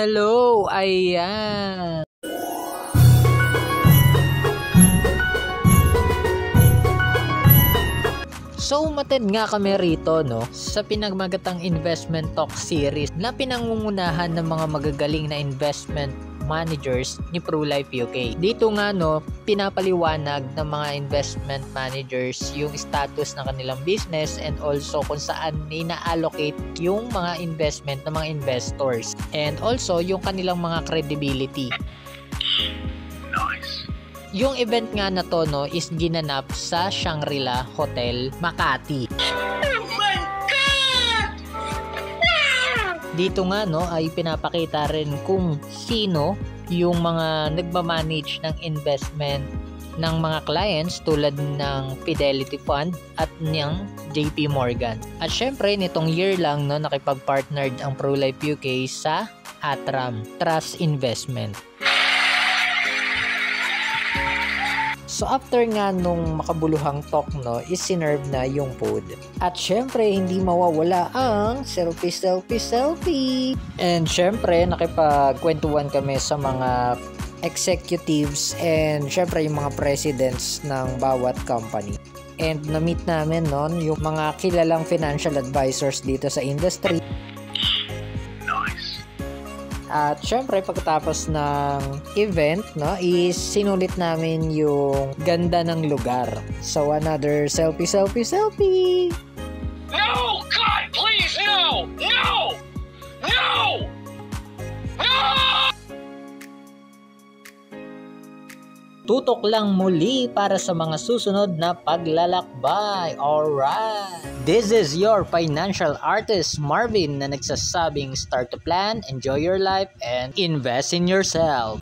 hello! Ayan! So matid nga kami rito sa pinagmagatang investment talk series na pinangungunahan ng mga magagaling na investment managers ni ProLife UK. Dito nga pinapaliwanag ng mga investment managers yung status ng kanilang business and also kung saan ina-allocate yung mga investment ng mga investors and also yung kanilang mga credibility. Yung event nga na to is ginanap sa Shangri-La Hotel, Makati. Oh my God! Dito nga ay pinapakita rin kung sino yung mga nagmamanage ng investment ng mga clients tulad ng Fidelity Fund at ng JP Morgan. At syempre nitong year lang nakipag-partnered ang ProLife UK sa Atram Trust Investment. So after nga nung makabuluhang talk is sinerve na yung food. At syempre hindi mawawala ang selfie. And syempre nakipagkwentuhan kami sa mga executives and syempre yung mga presidents ng bawat company. And na-meet namin yung mga kilalang financial advisors dito sa industry. At syempre pagkatapos ng event is sinulit namin yung ganda ng lugar. So another selfie. No! God, please, no! No! No! No! Tutok lang muli para sa mga susunod na paglalakbay. Alright! This is your financial artist Marvin na nagsasabing start to plan, enjoy your life, and invest in yourself.